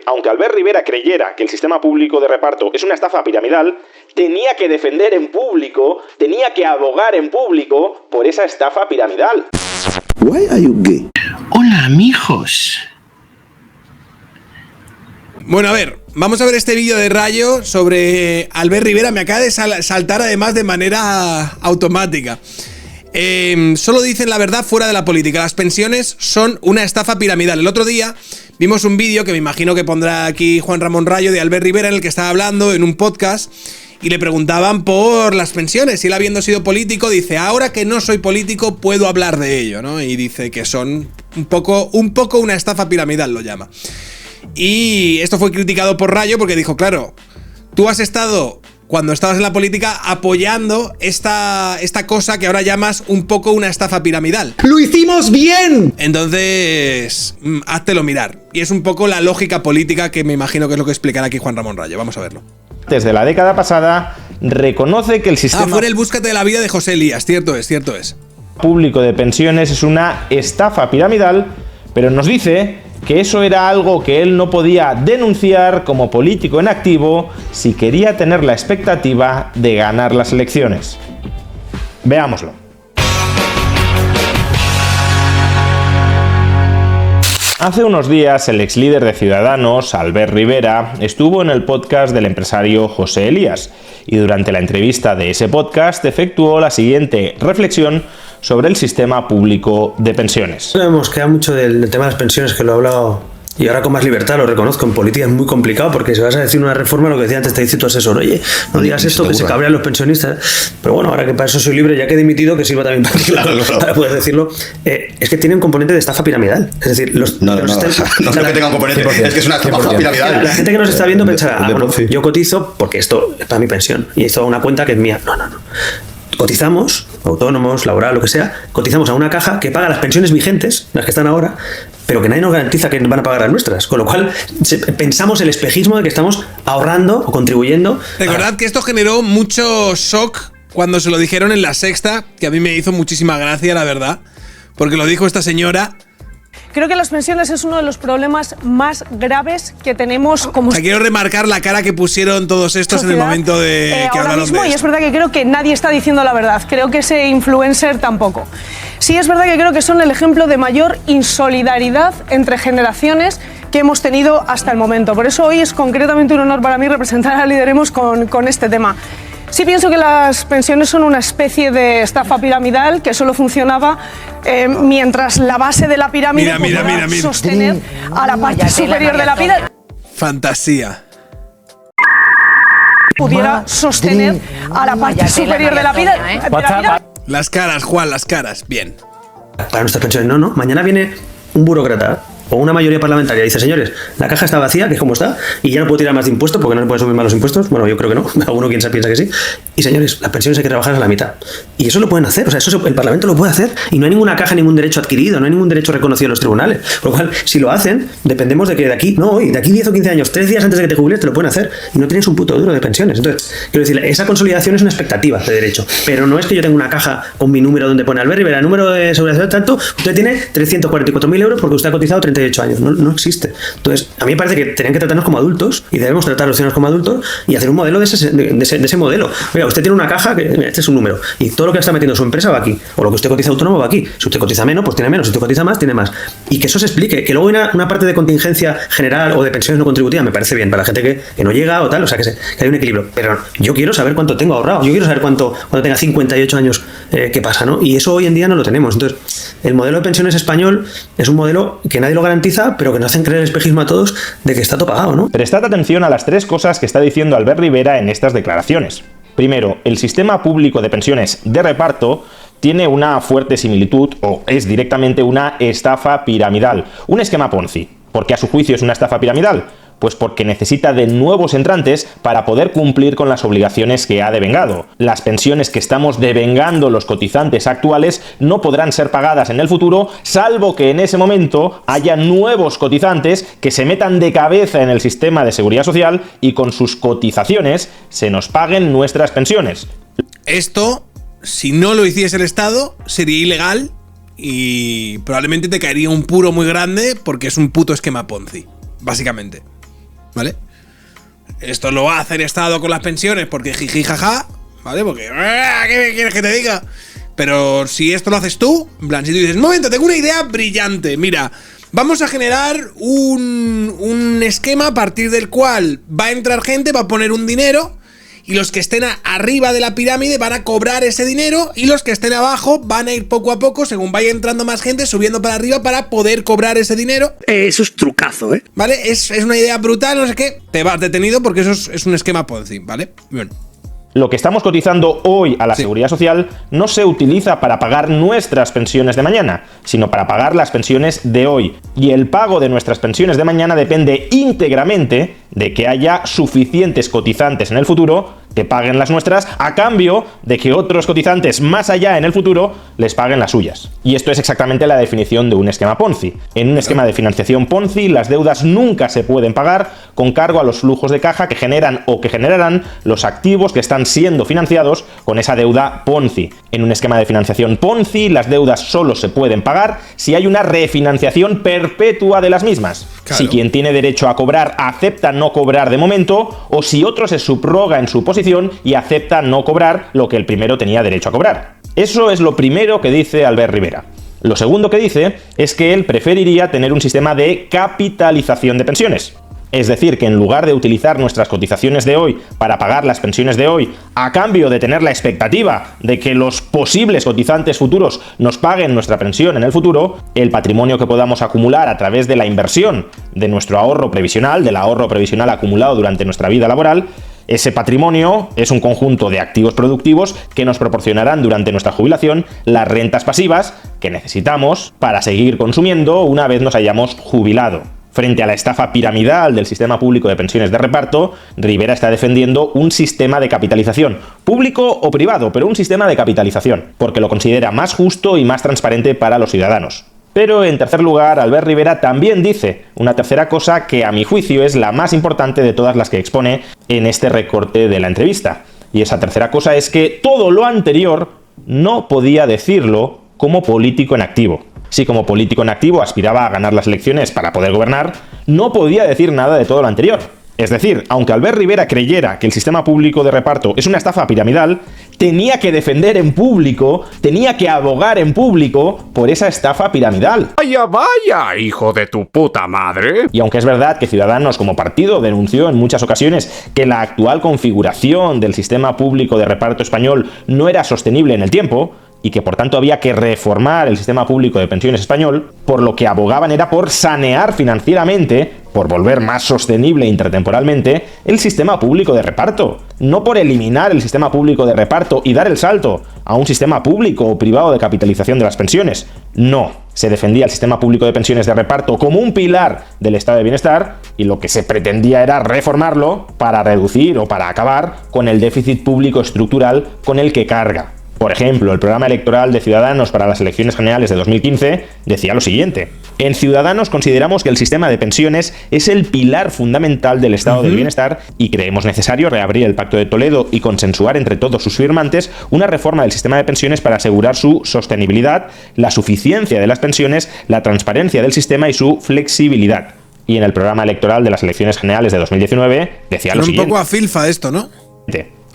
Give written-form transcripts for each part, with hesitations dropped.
Aunque Albert Rivera creyera que el sistema público de reparto es una estafa piramidal, tenía que defender en público, tenía que abogar en público por esa estafa piramidal. Why are you gay? Hola, amigos. Bueno, a ver, vamos a ver este vídeo de Rayo sobre Albert Rivera. Me acaba de saltar además de manera automática. Solo dicen la verdad fuera de la política. Las pensiones son una estafa piramidal. El otro día vimos un vídeo que me imagino que pondrá aquí Juan Ramón Rayo de Albert Rivera, en el que estaba hablando en un podcast y le preguntaban por las pensiones. Y él, habiendo sido político, dice: ahora que no soy político puedo hablar de ello, ¿no? Y dice que son un poco una estafa piramidal, lo llama. Y esto fue criticado por Rayo porque dijo: claro, tú has estado, cuando estabas en la política, apoyando esta cosa que ahora llamas un poco una estafa piramidal. ¡Lo hicimos bien! Entonces, háztelo mirar. Y es un poco la lógica política que me imagino que es lo que explicará aquí Juan Ramón Rayo. Vamos a verlo. Desde la década pasada, reconoce que el sistema fue en el Búscate de la vida de José Elías, cierto es. público de pensiones es una estafa piramidal, pero nos dice que eso era algo que él no podía denunciar como político en activo si quería tener la expectativa de ganar las elecciones. Veámoslo. Hace unos días, el ex líder de Ciudadanos, Albert Rivera, estuvo en el podcast del empresario José Elías, y durante la entrevista de ese podcast efectuó la siguiente reflexión sobre el sistema público de pensiones. Hemos quedado mucho del tema de las pensiones, que lo he hablado, y ahora con más libertad, lo reconozco. En política es muy complicado, porque si vas a decir una reforma, lo que decía antes, te dice tu asesor: oye, no digas esto, que se cabrean los pensionistas. Pero bueno, ahora que para eso soy libre, ya que he dimitido, que sirva también para poder decirlo. Es que tiene un componente de estafa piramidal. Es decir, no creo que tenga un componente, es que es una estafa piramidal. La gente que nos está viendo pensará: bueno, yo cotizo porque esto es para mi pensión, y esto es una cuenta que es mía. No. Cotizamos, autónomos, laboral, lo que sea, cotizamos a una caja que paga las pensiones vigentes, las que están ahora, pero que nadie nos garantiza que van a pagar las nuestras. Con lo cual, pensamos el espejismo de que estamos ahorrando o contribuyendo. Recordad que esto generó mucho shock cuando se lo dijeron en La Sexta, que a mí me hizo muchísima gracia, la verdad, porque lo dijo esta señora. Creo que las pensiones es uno de los problemas más graves que tenemos como quiero remarcar la cara que pusieron todos estos sociedad, en el momento de que ahora hablaron mismo, de esto. Y es verdad que creo que nadie está diciendo la verdad. Creo que ese influencer tampoco. Sí, es verdad que creo que son el ejemplo de mayor insolidaridad entre generaciones que hemos tenido hasta el momento. Por eso hoy es concretamente un honor para mí representar a Lideremos con este tema. Sí pienso que las pensiones son una especie de estafa piramidal que solo funcionaba mientras la base de la pirámide pudiera sostener a la parte superior de la pirámide. Fantasía. Pudiera sostener a la parte superior de la pirámide. Las caras, Juan, las caras. Bien. Para nuestras pensiones, no. Mañana viene un burócrata o una mayoría parlamentaria dice: señores, la caja está vacía, que es como está, y ya no puedo tirar más de impuestos porque no se pueden subir más los impuestos. Bueno, yo creo que no, alguno piensa que sí. Y señores, las pensiones hay que trabajar a la mitad. Y eso lo pueden hacer, o sea, eso el Parlamento lo puede hacer, y no hay ninguna caja, ningún derecho adquirido, no hay ningún derecho reconocido en los tribunales. Por lo cual, si lo hacen, dependemos de que de aquí 10 o 15 años, 3 días antes de que te jubiles, te lo pueden hacer, y no tienes un puto duro de pensiones. Entonces, quiero decir, esa consolidación es una expectativa de derecho, pero no es que yo tenga una caja con mi número donde pone Albert Rivera, número de seguridad social tanto, usted tiene 344.000 euros porque usted ha cotizado 38 años. No existe. Entonces, a mí me parece que tenían que tratarnos como adultos, y debemos tratar a los ciudadanos como adultos y hacer un modelo de ese modelo. Oiga, usted tiene una caja que, mira, este es un número, y todo lo que está metiendo su empresa va aquí, o lo que usted cotiza autónomo va aquí. Si usted cotiza menos, pues tiene menos; si usted cotiza más, tiene más. Y que eso se explique, que luego hay una parte de contingencia general o de pensiones no contributivas, me parece bien, para la gente que no llega o tal, o sea, que hay un equilibrio. Pero yo quiero saber cuánto tengo ahorrado, yo quiero saber cuando tenga 58 años, qué pasa, ¿no? Y eso hoy en día no lo tenemos. Entonces, el modelo de pensiones español es un modelo que nadie lo garantiza, pero que nos hacen creer el espejismo a todos de que está todo pagado, ¿no? Prestad atención a las 3 cosas que está diciendo Albert Rivera en estas declaraciones. Primero, el sistema público de pensiones de reparto tiene una fuerte similitud, o es directamente una estafa piramidal, un esquema Ponzi. ¿Por qué a su juicio es una estafa piramidal? Pues porque necesita de nuevos entrantes para poder cumplir con las obligaciones que ha devengado. Las pensiones que estamos devengando los cotizantes actuales no podrán ser pagadas en el futuro, salvo que en ese momento haya nuevos cotizantes que se metan de cabeza en el sistema de seguridad social y con sus cotizaciones se nos paguen nuestras pensiones. Esto, si no lo hiciese el Estado, sería ilegal y probablemente te caería un puro muy grande, porque es un puto esquema Ponzi, básicamente. ¿vale? Esto lo hace el Estado con las pensiones porque jiji jaja, ¿vale? Porque ¿qué quieres que te diga? Pero si esto lo haces tú, en plan, si tú dices, un momento, tengo una idea brillante, mira, vamos a generar un esquema a partir del cual va a entrar gente, va a poner un dinero, y los que estén arriba de la pirámide van a cobrar ese dinero, y los que estén abajo van a ir poco a poco, según vaya entrando más gente, subiendo para arriba para poder cobrar ese dinero. Eso es trucazo, ¿eh? ¿Vale? Es una idea brutal, no sé qué. Te vas detenido porque eso es un esquema Ponzi, ¿vale? Bien. Lo que estamos cotizando hoy a la Seguridad Social no se utiliza para pagar nuestras pensiones de mañana, sino para pagar las pensiones de hoy. Y el pago de nuestras pensiones de mañana depende íntegramente de que haya suficientes cotizantes en el futuro que paguen las nuestras a cambio de que otros cotizantes más allá en el futuro les paguen las suyas. Y esto es exactamente la definición de un esquema Ponzi. En un esquema de financiación Ponzi, las deudas nunca se pueden pagar con cargo a los flujos de caja que generan o que generarán los activos que están siendo financiados con esa deuda Ponzi. En un esquema de financiación Ponzi, las deudas solo se pueden pagar si hay una refinanciación perpetua de las mismas. Claro. Si quien tiene derecho a cobrar acepta no cobrar de momento, o si otro se subroga en su posición y acepta no cobrar lo que el primero tenía derecho a cobrar. Eso es lo primero que dice Albert Rivera. Lo segundo que dice es que él preferiría tener un sistema de capitalización de pensiones. Es decir, que en lugar de utilizar nuestras cotizaciones de hoy para pagar las pensiones de hoy, a cambio de tener la expectativa de que los posibles cotizantes futuros nos paguen nuestra pensión en el futuro, el patrimonio que podamos acumular a través de la inversión de nuestro ahorro previsional, del ahorro previsional acumulado durante nuestra vida laboral, ese patrimonio es un conjunto de activos productivos que nos proporcionarán durante nuestra jubilación las rentas pasivas que necesitamos para seguir consumiendo una vez nos hayamos jubilado. Frente a la estafa piramidal del sistema público de pensiones de reparto, Rivera está defendiendo un sistema de capitalización, público o privado, pero un sistema de capitalización, porque lo considera más justo y más transparente para los ciudadanos. Pero en tercer lugar, Albert Rivera también dice una tercera cosa que a mi juicio es la más importante de todas las que expone en este recorte de la entrevista. Y esa tercera cosa es que todo lo anterior no podía decirlo como político en activo. Si como político en activo aspiraba a ganar las elecciones para poder gobernar, no podía decir nada de todo lo anterior. Es decir, aunque Albert Rivera creyera que el sistema público de reparto es una estafa piramidal, tenía que defender en público, tenía que abogar en público por esa estafa piramidal. ¡Vaya, vaya, hijo de tu puta madre! Y aunque es verdad que Ciudadanos como partido denunció en muchas ocasiones que la actual configuración del sistema público de reparto español no era sostenible en el tiempo, y que por tanto había que reformar el sistema público de pensiones español, por lo que abogaban era por sanear financieramente, por volver más sostenible intertemporalmente, el sistema público de reparto. No por eliminar el sistema público de reparto y dar el salto a un sistema público o privado de capitalización de las pensiones. No, se defendía el sistema público de pensiones de reparto como un pilar del estado de bienestar y lo que se pretendía era reformarlo para reducir o para acabar con el déficit público estructural con el que carga. Por ejemplo, el programa electoral de Ciudadanos para las elecciones generales de 2015 decía lo siguiente: en Ciudadanos consideramos que el sistema de pensiones es el pilar fundamental del estado del bienestar y creemos necesario reabrir el Pacto de Toledo y consensuar entre todos sus firmantes una reforma del sistema de pensiones para asegurar su sostenibilidad, la suficiencia de las pensiones, la transparencia del sistema y su flexibilidad. Y en el programa electoral de las elecciones generales de 2019 decía lo siguiente. Un poco a filfa esto, ¿no?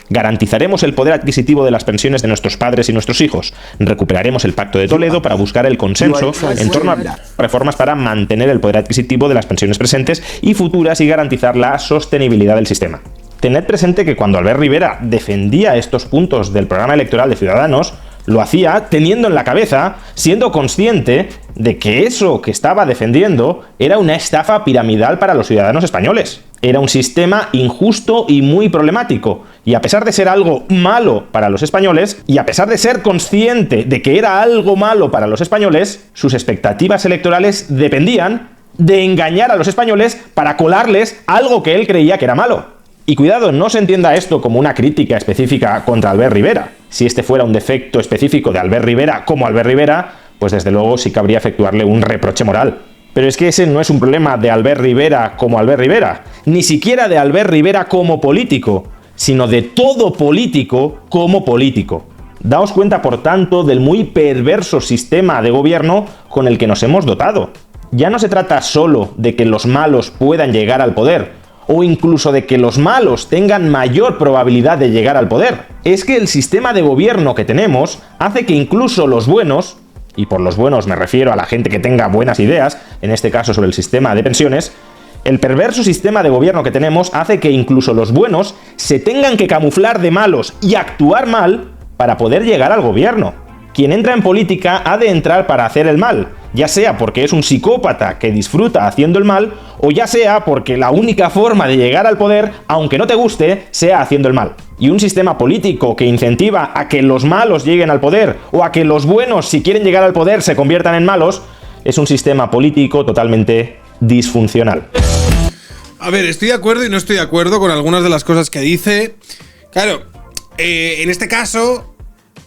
Garantizaremos el poder adquisitivo de las pensiones de nuestros padres y nuestros hijos. Recuperaremos el Pacto de Toledo para buscar el consenso en torno a reformas para mantener el poder adquisitivo de las pensiones presentes y futuras y garantizar la sostenibilidad del sistema. Tened presente que cuando Albert Rivera defendía estos puntos del programa electoral de Ciudadanos, lo hacía teniendo en la cabeza, siendo consciente de que eso que estaba defendiendo era una estafa piramidal para los ciudadanos españoles. Era un sistema injusto y muy problemático. Y a pesar de ser algo malo para los españoles, y a pesar de ser consciente de que era algo malo para los españoles, sus expectativas electorales dependían de engañar a los españoles para colarles algo que él creía que era malo. Y cuidado, no se entienda esto como una crítica específica contra Albert Rivera. Si este fuera un defecto específico de Albert Rivera como Albert Rivera, pues desde luego sí cabría efectuarle un reproche moral. Pero es que ese no es un problema de Albert Rivera como Albert Rivera, ni siquiera de Albert Rivera como político, sino de todo político como político. Daos cuenta, por tanto, del muy perverso sistema de gobierno con el que nos hemos dotado. Ya no se trata solo de que los malos puedan llegar al poder, o incluso de que los malos tengan mayor probabilidad de llegar al poder. Es que el sistema de gobierno que tenemos hace que incluso los buenos, y por los buenos me refiero a la gente que tenga buenas ideas, en este caso sobre el sistema de pensiones, el perverso sistema de gobierno que tenemos hace que incluso los buenos se tengan que camuflar de malos y actuar mal para poder llegar al gobierno. Quien entra en política ha de entrar para hacer el mal, ya sea porque es un psicópata que disfruta haciendo el mal, o ya sea porque la única forma de llegar al poder, aunque no te guste, sea haciendo el mal. Y un sistema político que incentiva a que los malos lleguen al poder, o a que los buenos, si quieren llegar al poder, se conviertan en malos, es un sistema político totalmente disfuncional. A ver, estoy de acuerdo y no estoy de acuerdo con algunas de las cosas que dice. Claro, en este caso,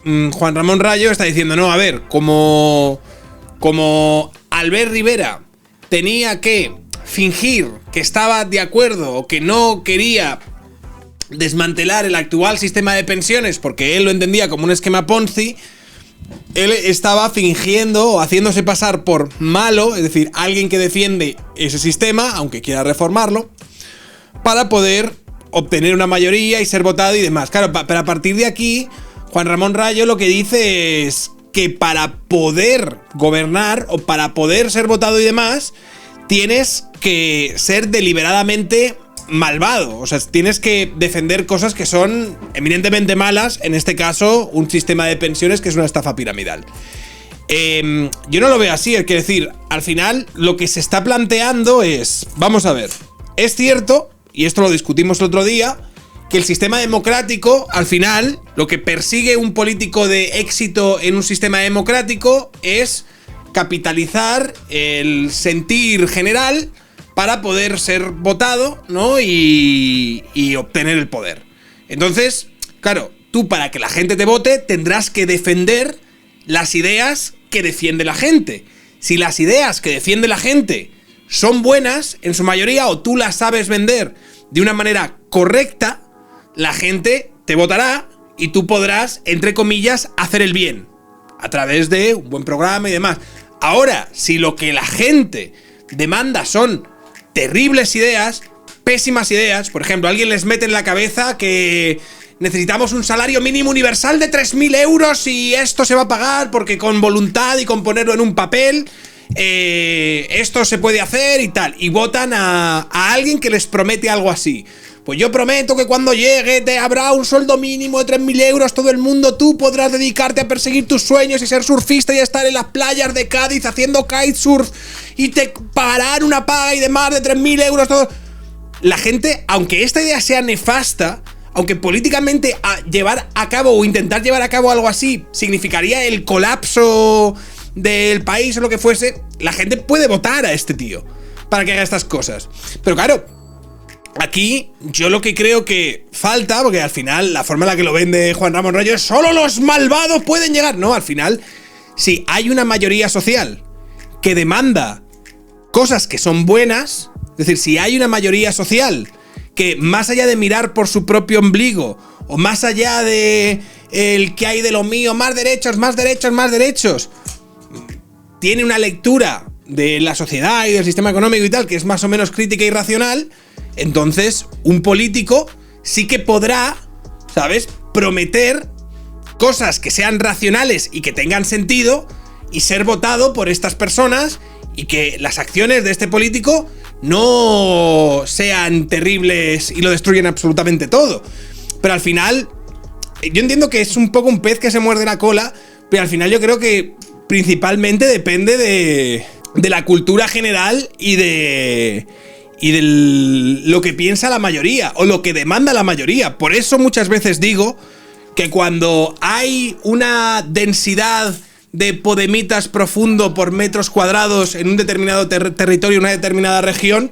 Juan Ramón Rayo está diciendo, no, a ver, como Albert Rivera tenía que fingir que estaba de acuerdo o que no quería desmantelar el actual sistema de pensiones porque él lo entendía como un esquema Ponzi, él estaba fingiendo o haciéndose pasar por malo, es decir, alguien que defiende ese sistema, aunque quiera reformarlo, para poder obtener una mayoría y ser votado y demás. Claro, pero a partir de aquí, Juan Ramón Rayo lo que dice es que para poder gobernar o para poder ser votado y demás, tienes que ser deliberadamente malvado. O sea, tienes que defender cosas que son eminentemente malas, en este caso, un sistema de pensiones que es una estafa piramidal. Yo no lo veo así, es decir, al final lo que se está planteando es, vamos a ver, es cierto, y esto lo discutimos el otro día, que el sistema democrático, al final, lo que persigue un político de éxito en un sistema democrático es capitalizar el sentir general para poder ser votado, ¿no? Y obtener el poder. Entonces, claro, tú para que la gente te vote tendrás que defender las ideas que defiende la gente. Si las ideas que defiende la gente son buenas, en su mayoría, o tú las sabes vender de una manera correcta, la gente te votará y tú podrás, entre comillas, hacer el bien a través de un buen programa y demás. Ahora, si lo que la gente demanda son terribles ideas, pésimas ideas, por ejemplo, alguien les mete en la cabeza que necesitamos un salario mínimo universal de 3.000 euros y esto se va a pagar porque con voluntad y con ponerlo en un papel esto se puede hacer y tal, y votan a alguien que les promete algo así. Pues yo prometo que cuando llegue te habrá un sueldo mínimo de 3.000 euros, todo el mundo, tú podrás dedicarte a perseguir tus sueños y ser surfista y estar en las playas de Cádiz haciendo kitesurf y te pagarán una paga y demás de 3.000 euros, todo. La gente, aunque esta idea sea nefasta, aunque políticamente llevar a cabo o intentar llevar a cabo algo así significaría el colapso del país o lo que fuese, la gente puede votar a este tío para que haga estas cosas. Pero claro, aquí yo lo que creo que falta, porque al final la forma en la que lo vende Juan Ramón Rayo es solo los malvados pueden llegar. No, al final, si hay una mayoría social que demanda cosas que son buenas, es decir, si hay una mayoría social que más allá de mirar por su propio ombligo o más allá de el que hay de lo mío, más derechos, más derechos, más derechos, tiene una lectura de la sociedad y del sistema económico y tal que es más o menos crítica y racional, entonces un político sí que podrá, ¿sabes?, prometer cosas que sean racionales y que tengan sentido y ser votado por estas personas y que las acciones de este político no sean terribles y lo destruyen absolutamente todo. Pero al final, yo entiendo que es un poco un pez que se muerde la cola, pero al final yo creo que principalmente depende de la cultura general y de lo que piensa la mayoría o lo que demanda la mayoría. Por eso muchas veces digo que cuando hay una densidad de podemitas profundo por metros cuadrados en un determinado territorio, una determinada región,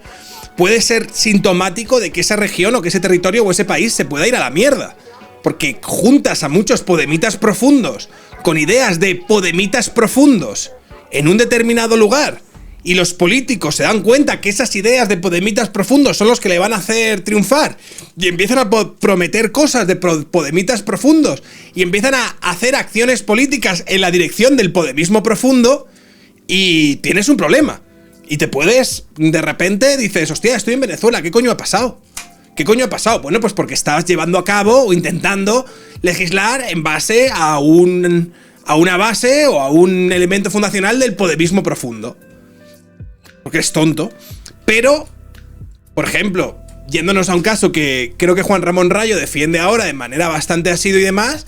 puede ser sintomático de que esa región o que ese territorio o ese país se pueda ir a la mierda. Porque juntas a muchos podemitas profundos con ideas de podemitas profundos en un determinado lugar y los políticos se dan cuenta que esas ideas de podemitas profundos son los que le van a hacer triunfar y empiezan a prometer cosas de podemitas profundos y empiezan a hacer acciones políticas en la dirección del podemismo profundo y tienes un problema. Y te puedes, de repente dices, hostia, estoy en Venezuela, ¿qué coño ha pasado? ¿Qué coño ha pasado? Bueno, pues porque estabas llevando a cabo o intentando legislar en base a una base o a un elemento fundacional del podemismo profundo. Porque es tonto. Pero, por ejemplo, yéndonos a un caso que creo que Juan Ramón Rayo defiende ahora de manera bastante asidua y demás,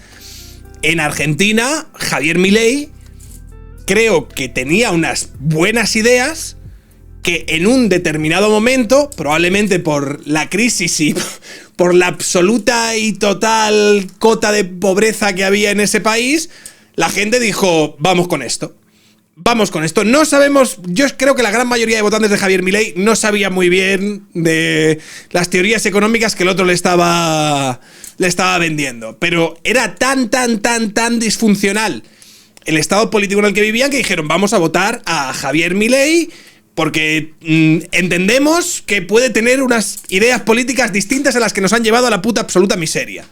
en Argentina, Javier Milei creo que tenía unas buenas ideas que en un determinado momento, probablemente por la crisis y por la absoluta y total cota de pobreza que había en ese país, la gente dijo, vamos con esto. Vamos con esto. No sabemos, yo creo que la gran mayoría de votantes de Javier Milei no sabía muy bien de las teorías económicas que el otro le estaba vendiendo. Pero era tan disfuncional el estado político en el que vivían que dijeron, vamos a votar a Javier Milei porque entendemos que puede tener unas ideas políticas distintas a las que nos han llevado a la puta absoluta miseria.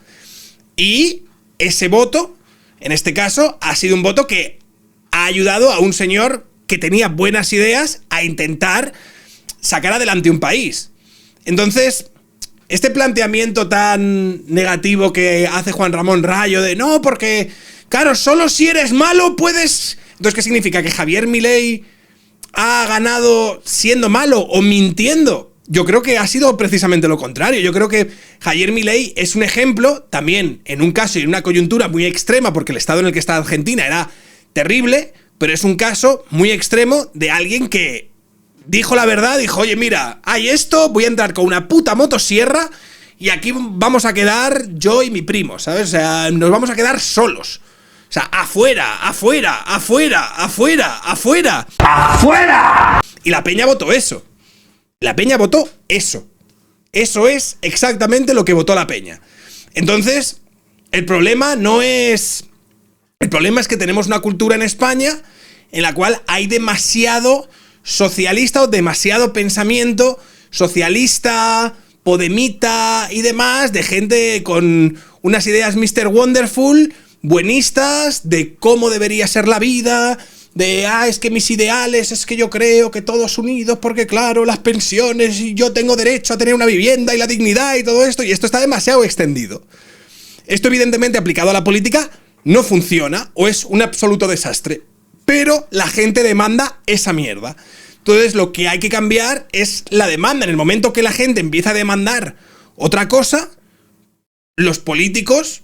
Y ese voto, en este caso, ha sido un voto que ha ayudado a un señor que tenía buenas ideas a intentar sacar adelante un país. Entonces, este planteamiento tan negativo que hace Juan Ramón Rayo de no, porque, claro, solo si eres malo puedes... Entonces, ¿qué significa? ¿Que Javier Milei ha ganado siendo malo o mintiendo? Yo creo que ha sido precisamente lo contrario. Yo creo que Javier Milei es un ejemplo, también en un caso y en una coyuntura muy extrema, porque el estado en el que está Argentina era terrible, pero es un caso muy extremo de alguien que dijo la verdad, dijo, oye, mira, hay esto, voy a entrar con una puta motosierra y aquí vamos a quedar yo y mi primo, ¿sabes? O sea, nos vamos a quedar solos. O sea, afuera. Y la peña votó eso. La peña votó eso. Eso es exactamente lo que votó la peña. Entonces, el problema es que tenemos una cultura en España en la cual hay demasiado socialista o demasiado pensamiento socialista, podemita y demás, de gente con unas ideas Mr. Wonderful, buenistas, de cómo debería ser la vida, de, es que mis ideales, es que yo creo que todos unidos, porque claro, las pensiones y yo tengo derecho a tener una vivienda y la dignidad y todo esto, y esto está demasiado extendido. Esto evidentemente aplicado a la política no funciona o es un absoluto desastre, pero la gente demanda esa mierda. Entonces lo que hay que cambiar es la demanda. En el momento que la gente empieza a demandar otra cosa, los políticos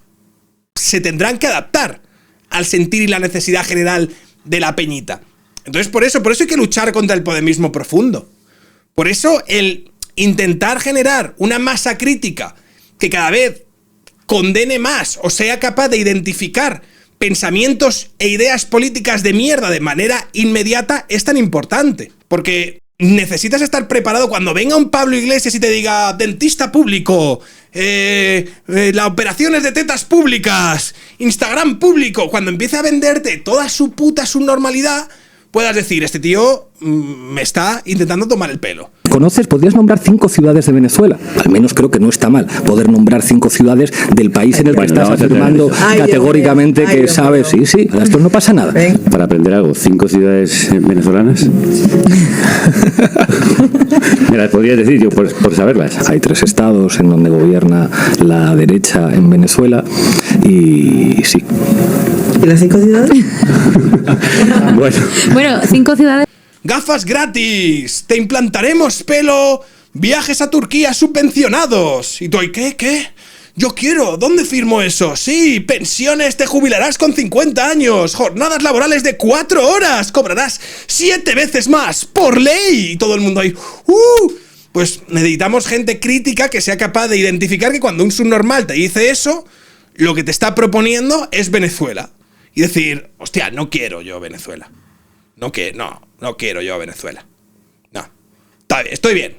se tendrán que adaptar al sentir y la necesidad general de la peñita. Entonces por eso hay que luchar contra el podemismo profundo. Por eso el intentar generar una masa crítica que cada vez condene más o sea capaz de identificar pensamientos e ideas políticas de mierda de manera inmediata es tan importante. Porque necesitas estar preparado cuando venga un Pablo Iglesias y te diga dentista público, las operaciones de tetas públicas, Instagram público, cuando empiece a venderte toda su puta subnormalidad, puedas decir, este tío me está intentando tomar el pelo. ¿Conoces? ¿Podrías nombrar 5 ciudades de Venezuela? Al menos creo que no está mal poder nombrar 5 ciudades del país en el que estás afirmando categóricamente que sabes. Sí, esto no pasa nada. Para aprender algo, 5 ciudades venezolanas. ¿Me las podrías decir yo por saberlas? Hay 3 estados en donde gobierna la derecha en Venezuela y sí. ¿Y las 5 ciudades? Bueno, 5 ciudades. ¡Gafas gratis! ¡Te implantaremos pelo! ¡Viajes a Turquía subvencionados! ¿Y tú, qué? Yo quiero, ¿dónde firmo eso? Sí, pensiones, te jubilarás con 50 años, jornadas laborales de 4 horas, cobrarás 7 veces más, por ley. Y todo el mundo ahí, Pues necesitamos gente crítica que sea capaz de identificar que cuando un subnormal te dice eso, lo que te está proponiendo es Venezuela. Y decir, hostia, no quiero yo Venezuela. No quiero yo Venezuela. No. Estoy bien.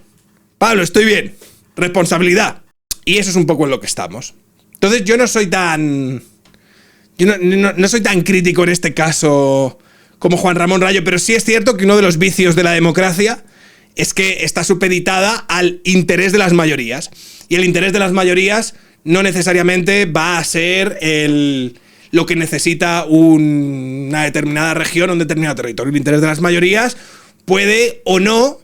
Pablo, estoy bien. Responsabilidad. Y eso es un poco en lo que estamos. Entonces yo no soy tan... no soy tan crítico en este caso como Juan Ramón Rayo, pero sí es cierto que uno de los vicios de la democracia es que está supeditada al interés de las mayorías. Y el interés de las mayorías no necesariamente va a ser lo que necesita una determinada región o un determinado territorio. El interés de las mayorías puede o no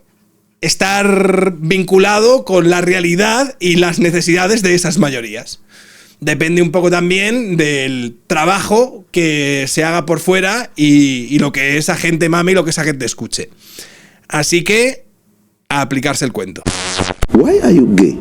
estar vinculado con la realidad y las necesidades de esas mayorías. Depende un poco también del trabajo que se haga por fuera y lo que esa gente mame y lo que esa gente escuche. Así que, a aplicarse el cuento. Why are you gay?